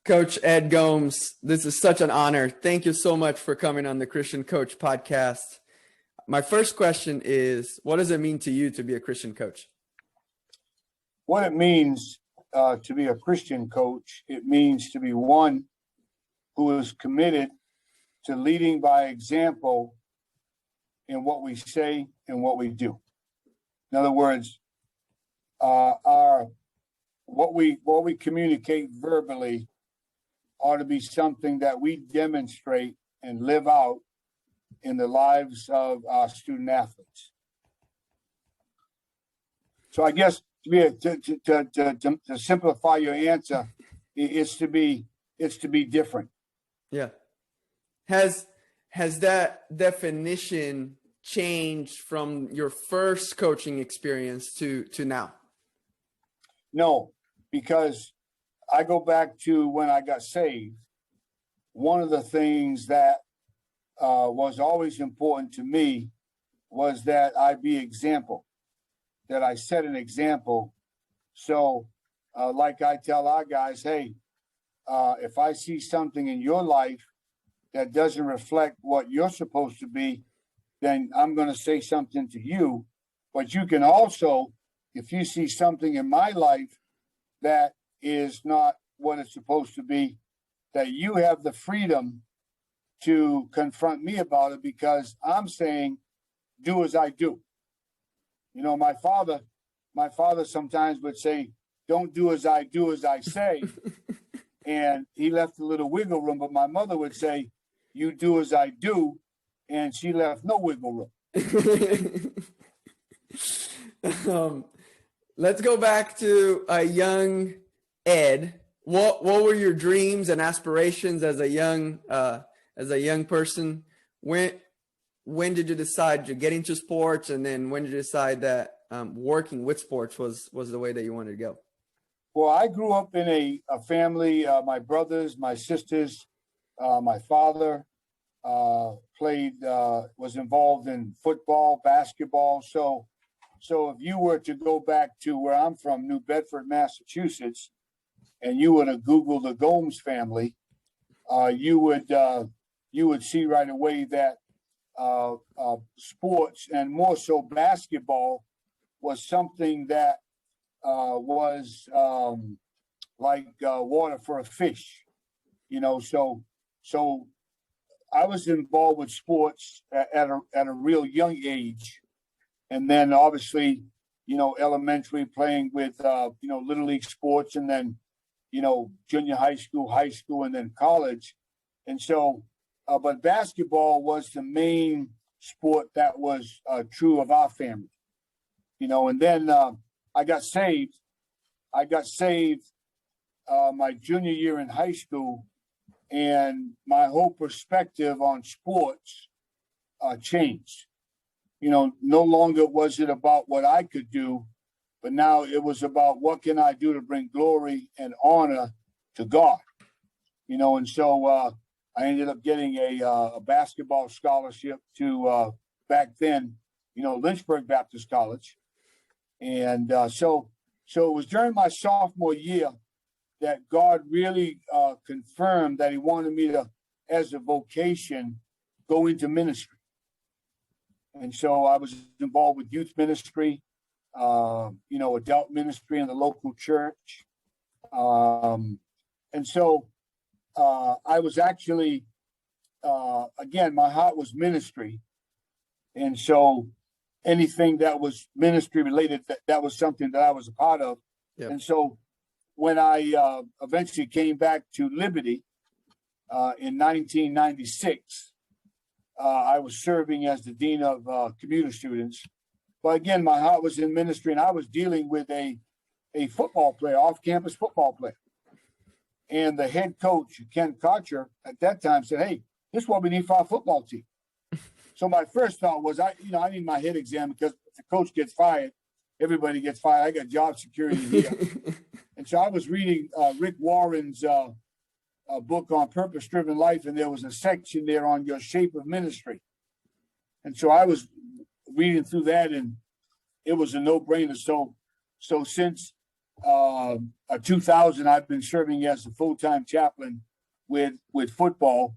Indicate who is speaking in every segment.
Speaker 1: Coach Ed Gomes, this is such an honor. Thank you so much for coming on the Christian Coach podcast. My first question is, what does it mean to you to be a Christian coach?
Speaker 2: What it means to be a Christian coach, it means to be one who is committed to leading by example in what we say and what we do. In other words, what we communicate verbally ought to be something that we demonstrate and live out in the lives of our student athletes. So I guess to simplify your answer, it's to be different.
Speaker 1: Yeah. Has that definition changed from your first coaching experience to now?
Speaker 2: No, because I go back to when I got saved. One of the things that was always important to me was that I be example, that I set an example. So like I tell our guys, hey, if I see something in your life that doesn't reflect what you're supposed to be, then I'm going to say something to you. But you can also, if you see something in my life that is not what it's supposed to be, that you have the freedom to confront me about it, because I'm saying, do as I do. You know, my father sometimes would say, don't do as I do as I say. And he left a little wiggle room, but my mother would say, you do as I do. And she left no wiggle
Speaker 1: room. Let's go back to a young Ed. What were your dreams and aspirations as a young person? When did you decide to get into sports, and then when did you decide that working with sports was the way that you wanted to go?
Speaker 2: Well, I grew up in a family. My brothers, my sisters, my father was involved in football, basketball. So if you were to go back to where I'm from, New Bedford, Massachusetts, and you were to Google the Gomes family, you would see right away that sports, and more so basketball, was something that was like water for a fish, you know. So I was involved with sports at a real young age. And then obviously, you know, elementary, playing with, Little League sports, and then, junior high school, and then college. And so, but basketball was the main sport that was true of our family, and then I got saved. My junior year in high school, and my whole perspective on sports changed. No longer was it about what I could do, but now it was about what can I do to bring glory and honor to God. And so I ended up getting a basketball scholarship to back then, Lynchburg Baptist College. And so it was during my sophomore year that God really confirmed that he wanted me to, as a vocation, go into ministry. And so I was involved with youth ministry, adult ministry in the local church. And so I was actually, again, my heart was ministry. And so anything that was ministry related, that was something that I was a part of. Yep. And so when I eventually came back to Liberty in 1996, I was serving as the dean of commuter students. But again, my heart was in ministry, and I was dealing with a football player, off-campus football player. And the head coach, Ken Kotcher, at that time said, hey, this is what we need for our football team. So my first thought was, I need my head examined, because if the coach gets fired, everybody gets fired. I got job security here. And so I was reading Rick Warren's book on purpose-driven life, and there was a section there on your shape of ministry. And so I was reading through that, and it was a no-brainer. So since 2000, I've been serving as a full-time chaplain with football.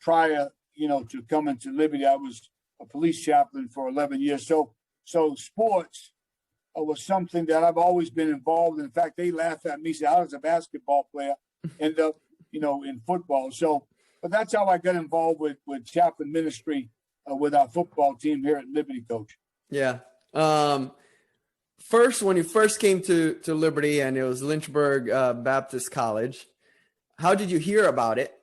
Speaker 2: Prior, to coming to Liberty, I was a police chaplain for 11 years. So sports was something that I've always been involved in. In fact, they laugh at me, say, how does a basketball player end up, in football? So, but that's how I got involved with chaplain ministry with our football team here at Liberty, Coach.
Speaker 1: Yeah. First, when you first came to Liberty, and it was Lynchburg Baptist College, how did you hear about it?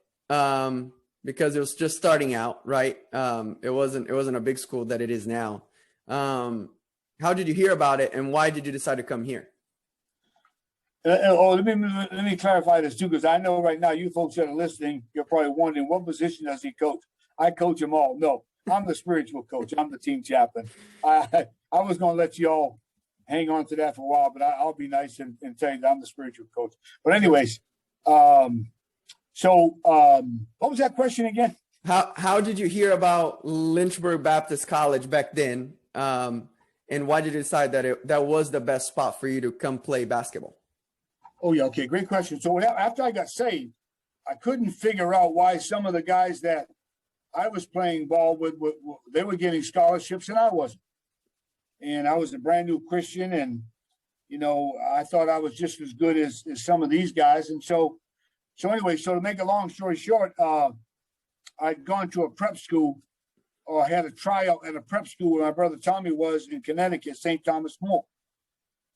Speaker 1: Because it was just starting out, right? It wasn't a big school that it is now. How did you hear about it, and why did you decide to come here?
Speaker 2: Let me clarify this too, because I know right now you folks that are listening, you're probably wondering, what position does he coach? I coach them all. No, I'm the spiritual coach. I'm the team chaplain. I was going to let you all hang on to that for a while, but I'll be nice and tell you that I'm the spiritual coach. But anyways, what was that question again?
Speaker 1: How did you hear about Lynchburg Baptist College back then? And why did you decide that that was the best spot for you to come play basketball?
Speaker 2: Oh, yeah. Okay. Great question. So after I got saved, I couldn't figure out why some of the guys that I was playing ball with, they were getting scholarships and I wasn't. And I was a brand new Christian, and, I thought I was just as good as some of these guys. And so anyway, to make a long story short, I'd gone to a prep school, or had a tryout at a prep school where my brother Tommy was in Connecticut, St. Thomas More.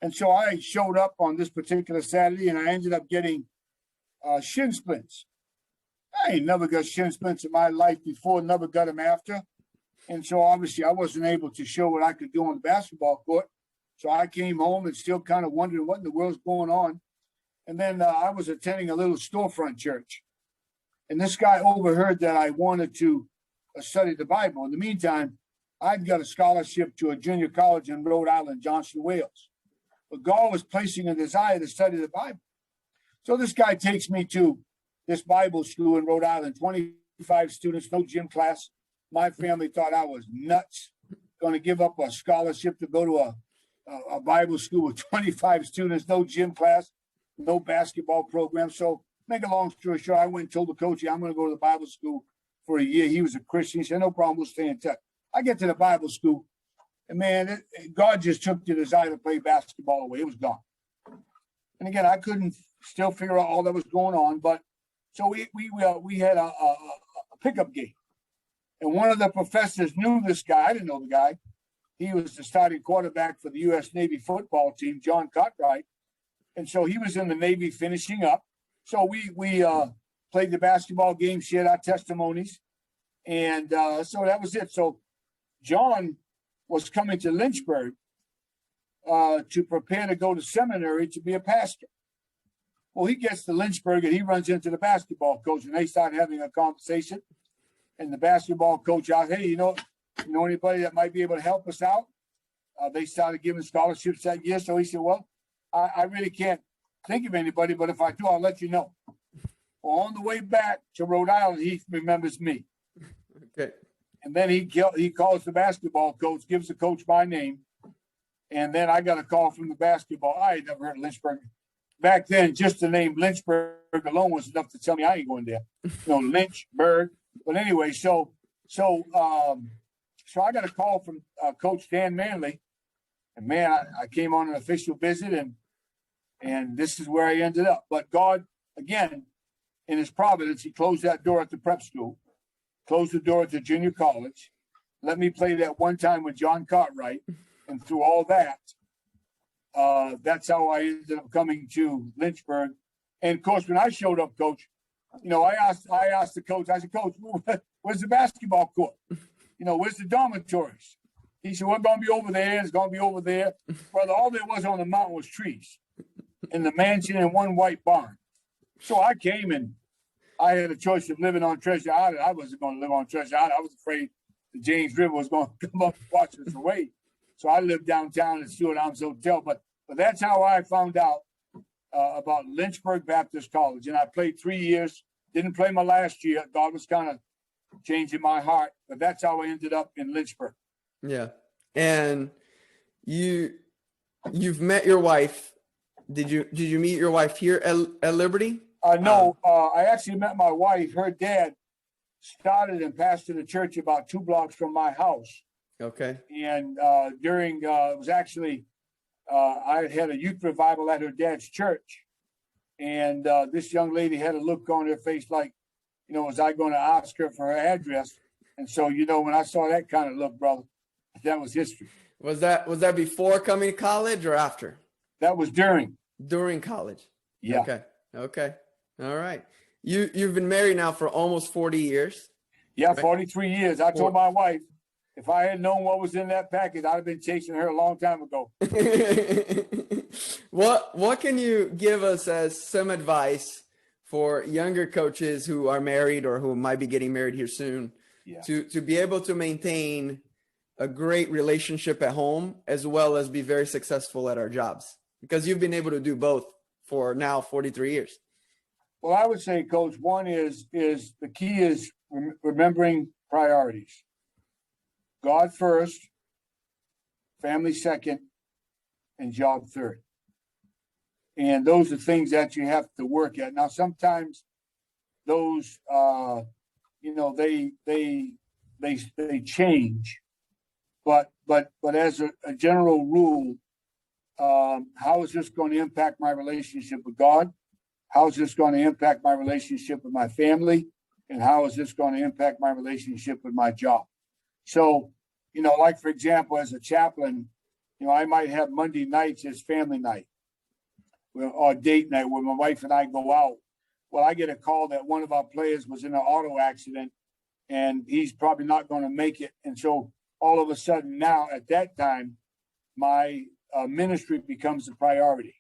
Speaker 2: And so I showed up on this particular Saturday, and I ended up getting shin splints. I ain't never got shin splints in my life before, never got them after. And so obviously I wasn't able to show what I could do on the basketball court. So I came home and still kind of wondering what in the world's going on. And then I was attending a little storefront church. And this guy overheard that I wanted to study the Bible. In the meantime, I'd got a scholarship to a junior college in Rhode Island, Johnson, Wales. But God was placing a desire to study the Bible. So this guy takes me to this Bible school in Rhode Island, 25 students, no gym class. My family thought I was nuts, going to give up a scholarship to go to a Bible school with 25 students, no gym class, no basketball program. So make a long story short, I went and told the coach, I'm going to go to the Bible school for a year. He was a Christian. He said, no problem, we'll stay in touch. I get to the Bible school, and man, God just took the desire to play basketball away. It was gone. And again, I couldn't still figure out all that was going on, but so we had a pickup game. And one of the professors knew this guy. I didn't know the guy. He was the starting quarterback for the U.S. Navy football team, John Cartwright. And so he was in the Navy finishing up. So we played the basketball game, shared our testimonies. And so that was it. So John was coming to Lynchburg to prepare to go to seminary to be a pastor. Well, he gets to Lynchburg and he runs into the basketball coach, and they start having a conversation. And the basketball coach out, hey, you know anybody that might be able to help us out? They started giving scholarships that year. So he said, well, I really can't think of anybody, but if I do, I'll let you know. Well, on the way back to Rhode Island, he remembers me.
Speaker 1: Okay.
Speaker 2: And then he calls the basketball coach, gives the coach my name. And then I got a call from the basketball. I had never heard of Lynchburg. Back then, just the name Lynchburg alone was enough to tell me I ain't going there. Lynchburg. But anyway, so I got a call from Coach Dan Manley, and man, I came on an official visit, and this is where I ended up. But God, again, in His providence, He closed that door at the prep school, closed the door at the junior college, let me play that one time with John Cartwright, and through all that, that's how I ended up coming to Lynchburg. And of course, when I showed up, Coach, I asked the coach, I said, Coach, where's the basketball court? Where's the dormitories? He said, we're going to be over there. It's going to be over there. Brother, all there was on the mountain was trees and the mansion and one white barn. So I came, and I had a choice of living on Treasure Island. I wasn't going to live on Treasure Island. I was afraid the James River was going to come up and wash us away. So I lived downtown at Stewart Arms Hotel. But that's how I found out about Lynchburg Baptist College. And I played 3 years. Didn't play my last year. God was kind of changing my heart. But that's how I ended up in Lynchburg.
Speaker 1: Yeah. And you've met your wife Did you meet your wife here at Liberty?
Speaker 2: No, I actually met my wife. Her dad started and pastored a church about 2 blocks from my house.
Speaker 1: Okay.
Speaker 2: And during, it was actually, I had a youth revival at her dad's church. And this young lady had a look on her face like, was I going to ask her for her address? And so, when I saw that kind of look, brother, that was history.
Speaker 1: Was that before coming to college or after?
Speaker 2: That was during.
Speaker 1: During college.
Speaker 2: Yeah.
Speaker 1: Okay. All right. You've been married now for almost 40 years.
Speaker 2: Yeah, right? 43 years. I told my wife, if I had known what was in that package, I'd have been chasing her a long time ago.
Speaker 1: What can you give us as some advice for younger coaches who are married or who might be getting married here soon, to be able to maintain a great relationship at home as well as be very successful at our jobs? Because you've been able to do both for now 43 years.
Speaker 2: Well, I would say, Coach, one is the key is remembering priorities. God first, family second, and job third. And those are things that you have to work at. Now, sometimes those, they change. But as a general rule, how is this going to impact my relationship with God? How is this going to impact my relationship with my family? And how is this going to impact my relationship with my job? So, like, for example, as a chaplain, I might have Monday nights as family night or date night where my wife and I go out. Well, I get a call that one of our players was in an auto accident and he's probably not going to make it. And so all of a sudden now at that time, my ministry becomes a priority.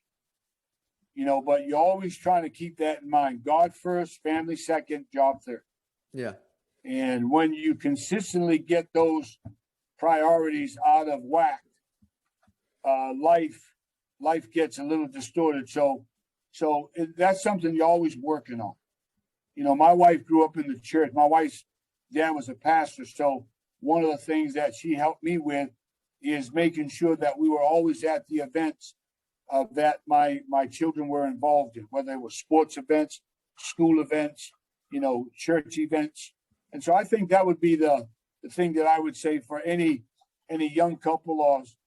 Speaker 2: But you're always trying to keep that in mind. God first, family second, job third.
Speaker 1: Yeah.
Speaker 2: And when you consistently get those priorities out of whack, life gets a little distorted. So that's something you're always working on. My wife grew up in the church. My wife's dad was a pastor. So one of the things that she helped me with is making sure that we were always at the events that my children were involved in, whether it was sports events, school events, church events. And so I think that would be the thing that I would say for any young couple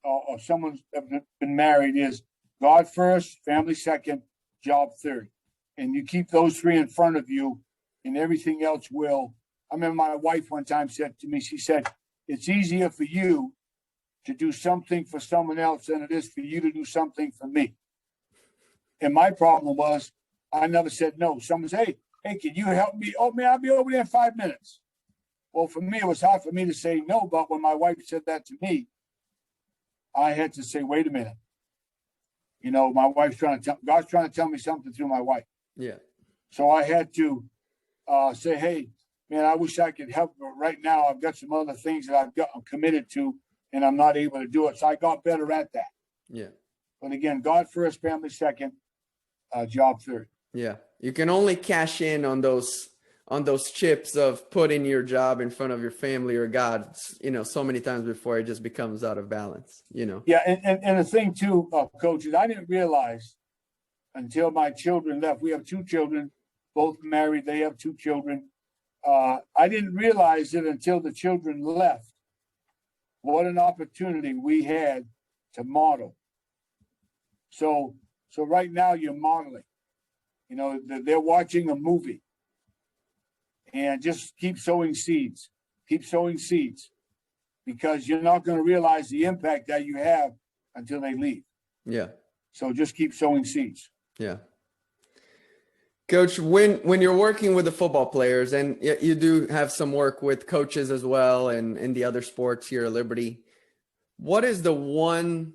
Speaker 2: or someone that's been married is God first, family second, job third. And you keep those three in front of you and everything else will. I remember my wife one time said to me, she said, it's easier for you to do something for someone else than it is for you to do something for me. And my problem was I never said no. Someone said, hey, can you help me? Oh, man, I'll be over there in 5 minutes. Well, for me, it was hard for me to say no. But when my wife said that to me, I had to say, wait a minute. My wife's God's trying to tell me something through my wife.
Speaker 1: Yeah.
Speaker 2: So I had to say, hey, man, I wish I could help. But right now, I've got some other things that I'm committed to, and I'm not able to do it. So I got better at that.
Speaker 1: Yeah.
Speaker 2: But again, God first, family second, job third.
Speaker 1: Yeah. You can only cash in on those chips of putting your job in front of your family or God, so many times before it just becomes out of balance,
Speaker 2: Yeah. And the thing too, Coach, is I didn't realize until my children left. We have 2 children, both married. They have 2 children. I didn't realize it until the children left. What an opportunity we had to model. So right now you're modeling. They're watching a movie. And just keep sowing seeds. Keep sowing seeds. Because you're not going to realize the impact that you have until they leave.
Speaker 1: Yeah.
Speaker 2: So just keep sowing seeds.
Speaker 1: Yeah. Coach, when you're working with the football players, and you do have some work with coaches as well and in the other sports here at Liberty, what is the one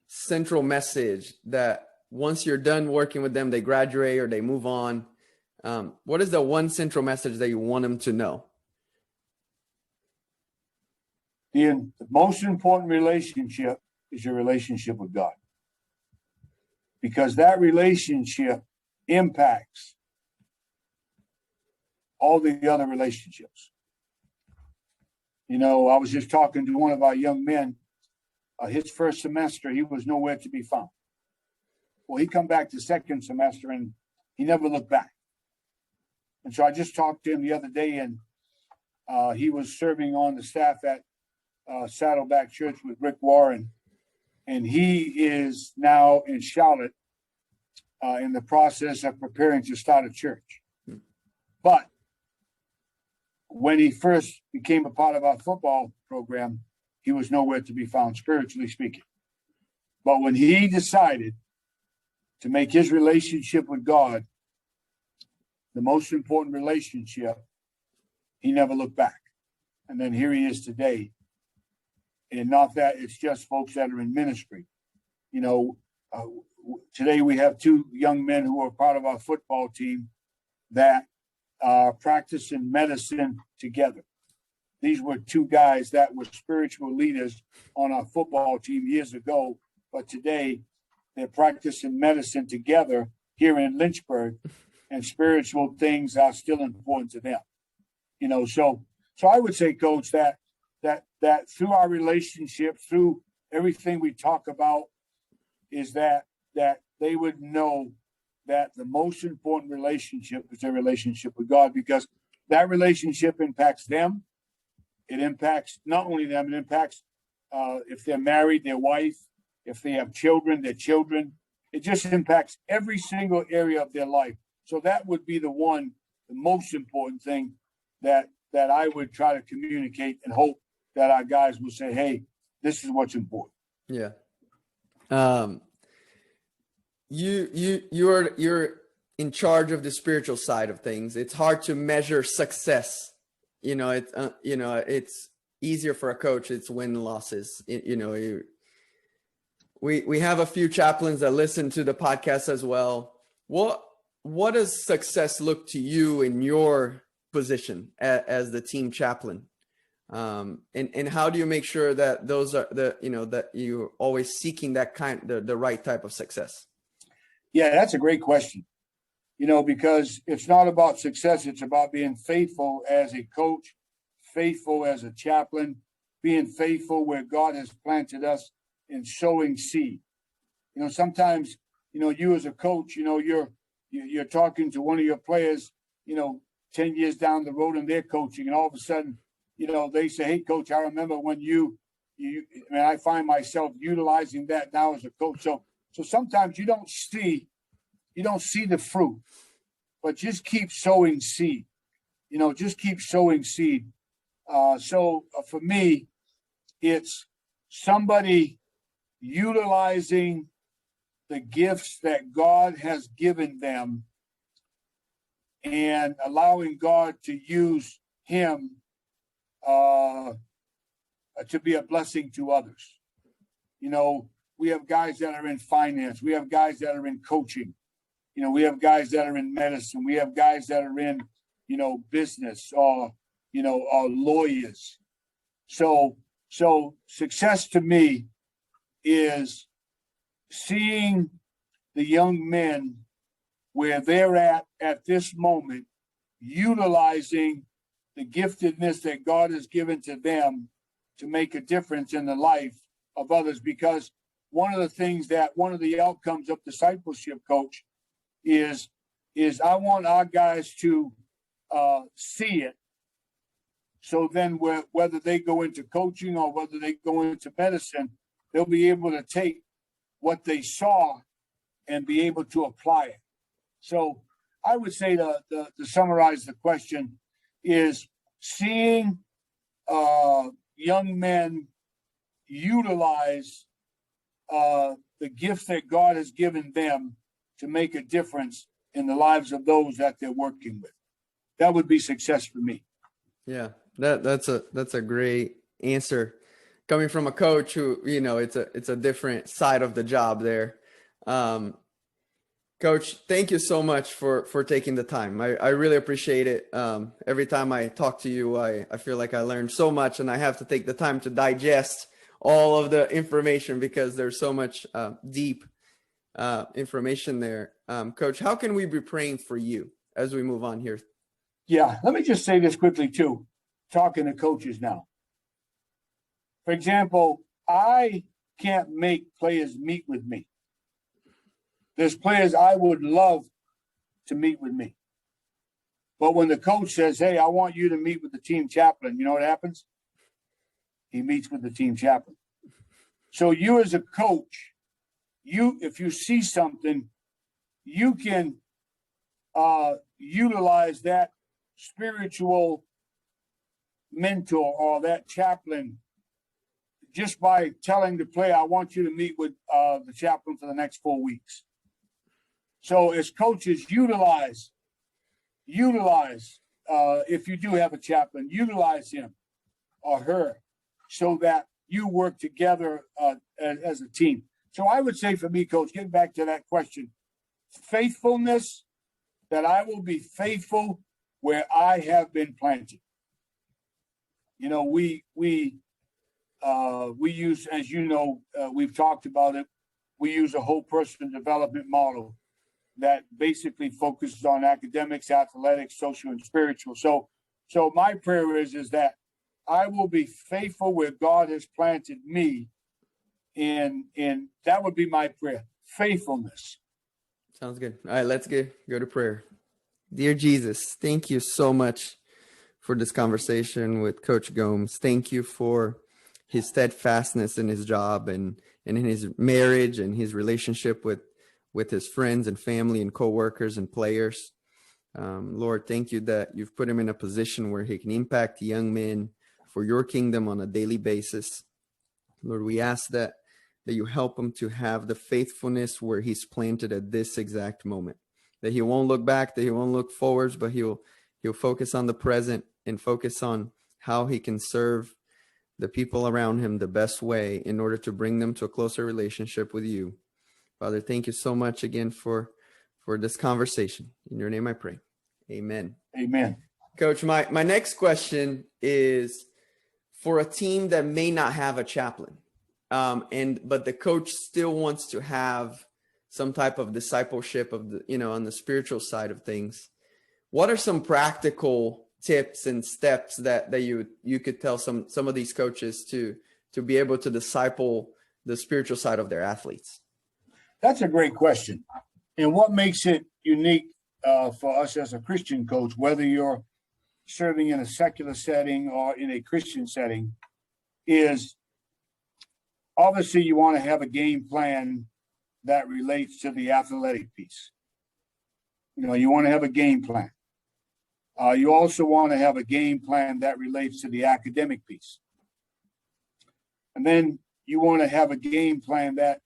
Speaker 1: central message that once you're done working with them, they graduate or they move on? What is the one central message that you want them to know?
Speaker 2: The most important relationship is your relationship with God. Because that relationship impacts all the other relationships. I was just talking to one of our young men. His first semester, he was nowhere to be found. Well, he come back the second semester and he never looked back. And so I just talked to him the other day, and he was serving on the staff at Saddleback Church with Rick Warren. And he is now in Charlotte in the process of preparing to start a church. But when he first became a part of our football program, he was nowhere to be found, spiritually speaking. But when he decided to make his relationship with God the most important relationship, he never looked back. And then here he is today. And not that it's just folks that are in ministry. You know, today we have two young men who are part of our football team that are practicing medicine together. These were two guys that were spiritual leaders on our football team years ago, but today they're practicing medicine together here in Lynchburg, and spiritual things are still important to them. You know, so I would say, Coach, that through our relationship, through everything we talk about, is that they would know that the most important relationship is their relationship with God, because that relationship impacts them. It impacts not only them, it impacts if they're married, their wife, if they have children, their children. It just impacts every single area of their life. So that would be the most important thing that I would try to communicate, and hope that our guys will say, hey, this is what's important.
Speaker 1: Yeah. You're in charge of the spiritual side of things. It's hard to measure success. It's easier for a coach. It's win losses. We have a few chaplains that listen to the podcast as well. What does success look to you in your position as the team chaplain? And how do you make sure that those are that you're always seeking that the right type of success?
Speaker 2: Yeah, that's a great question. Because it's not about success. It's about being faithful as a coach, faithful as a chaplain, being faithful where God has planted us, and sowing seed. Sometimes, you as a coach, you're talking to one of your players, 10 years down the road, and they're coaching, and all of a sudden, they say, hey, coach, I remember when I find myself utilizing that now as a coach. So sometimes you don't see the fruit, but just keep sowing seed. Just keep sowing seed. So for me, it's somebody utilizing the gifts that God has given them and allowing God to use him to be a blessing to others. We have guys that are in finance. We have guys that are in coaching. We have guys that are in medicine. We have guys that are in, business or lawyers. So success to me is seeing the young men where they're at this moment, utilizing the giftedness that God has given to them to make a difference in the life of others. Because one of the outcomes of discipleship, Coach, is I want our guys to see it. So then whether they go into coaching or whether they go into medicine, they'll be able to take what they saw and be able to apply it. So I would say to summarize the question is seeing young men utilize the gifts that God has given them to make a difference in the lives of those that they're working with. That would be success for me.
Speaker 1: Yeah, that's a great answer. Coming from a coach who, it's a different side of the job there. Coach, thank you so much for taking the time. I really appreciate it. Every time I talk to you, I feel like I learned so much, and I have to take the time to digest all of the information because there's so much deep information there. Coach, how can we be praying for you as we move on here?
Speaker 2: Yeah, let me just say this quickly too, talking to coaches now. For example, I can't make players meet with me. There's players I would love to meet with me. But when the coach says, hey, I want you to meet with the team chaplain, you know what happens? He meets with the team chaplain. So you as a coach, if you see something, you can utilize that spiritual mentor or that chaplain just by telling the player, I want you to meet with the chaplain for the next 4 weeks. So as coaches, utilize, if you do have a chaplain, utilize him or her so that you work together as a team. So I would say for me, Coach, getting back to that question, faithfulness, that I will be faithful where I have been planted. You know, we use, as you know, we've talked about it. We use a whole person development model that basically focuses on academics, athletics, social, and spiritual. So my prayer is that I will be faithful where God has planted me, and that would be my prayer. Faithfulness.
Speaker 1: Sounds good. All right, let's go to prayer. Dear Jesus, thank you so much for this conversation with Coach Gomes. Thank you for his steadfastness in his job and in his marriage and his relationship with his friends and family and coworkers and players. Lord, thank you that you've put him in a position where he can impact young men for your kingdom on a daily basis. Lord, we ask that you help him to have the faithfulness where he's planted at this exact moment, that he won't look back, that he won't look forwards, but he'll focus on the present and focus on how he can serve the people around him the best way in order to bring them to a closer relationship with you. Father, thank you so much again for this conversation. In your name I pray. Amen.
Speaker 2: Amen.
Speaker 1: Coach, my next question is for a team that may not have a chaplain, but the coach still wants to have some type of discipleship of on the spiritual side of things. What are some practical tips and steps that you could tell some of these coaches to be able to disciple the spiritual side of their athletes?
Speaker 2: That's a great question. And what makes it unique for us as a Christian coach, whether you're serving in a secular setting or in a Christian setting, is obviously you want to have a game plan that relates to the athletic piece. You want to have a game plan. You also want to have a game plan that relates to the academic piece. And then you want to have a game plan that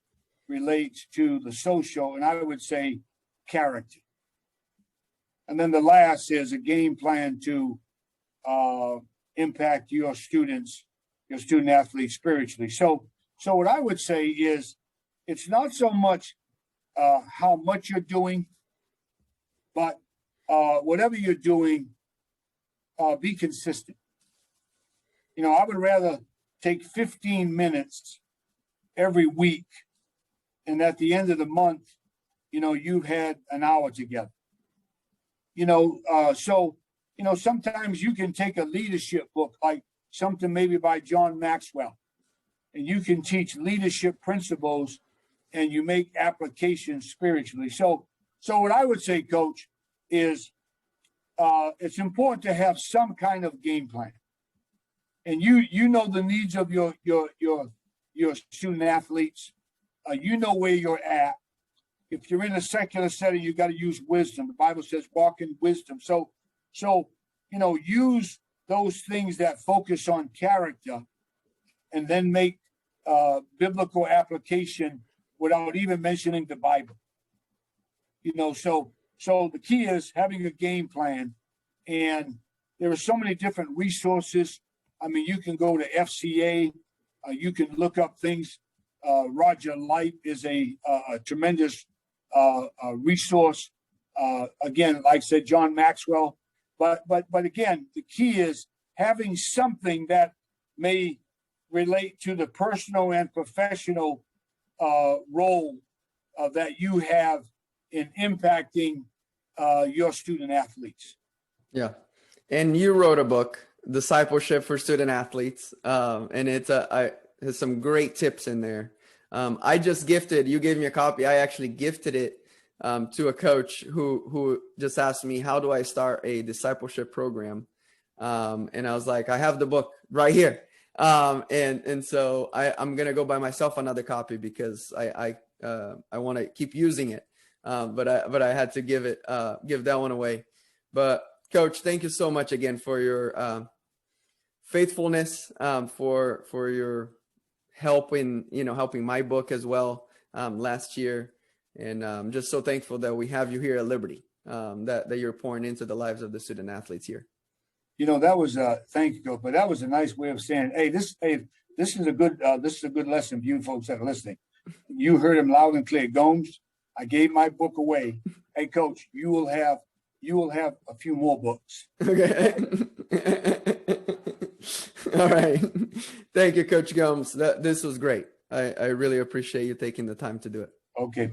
Speaker 2: relates to the social, and I would say character. And then the last is a game plan to impact your student athletes spiritually. So what I would say is it's not so much how much you're doing, but whatever you're doing, be consistent. I would rather take 15 minutes every week, and at the end of the month, you've had an hour together. Sometimes you can take a leadership book, like something maybe by John Maxwell, and you can teach leadership principles and you make applications spiritually. So what I would say, Coach, is it's important to have some kind of game plan. And you know the needs of your student athletes. You know where you're at. If you're in a secular setting, you got to use wisdom. The Bible says walk in wisdom. So use those things that focus on character and then make biblical application without even mentioning the Bible. So the key is having a game plan, and there are so many different resources. I mean, you can go to FCA, you can look up things. Roger Light is a tremendous resource. Again, like I said, John Maxwell. But again, the key is having something that may relate to the personal and professional role that you have in impacting your student athletes.
Speaker 1: Yeah. And you wrote a book, Discipleship for Student Athletes. And it's has some great tips in there I just gifted, you gave me a copy. I actually gifted it to a coach who just asked me, how do I start a discipleship program? And I was like, I have the book right here. And so I'm going to go buy myself another copy because I want to keep using it. But I had to give that one away. But Coach, thank you so much again for your faithfulness, for your help in, helping my book as well last year. And I'm just so thankful that we have you here at Liberty, that you're pouring into the lives of the student athletes here.
Speaker 2: That was thank you, Coach, but that was a nice way of saying, hey, this is a good lesson for you folks that are listening. You heard him loud and clear. Gomes, I gave my book away. Hey, Coach, you will have a few more books.
Speaker 1: Okay. All right. Thank you, Coach Gomes. This was great. I really appreciate you taking the time to do it.
Speaker 2: Okay.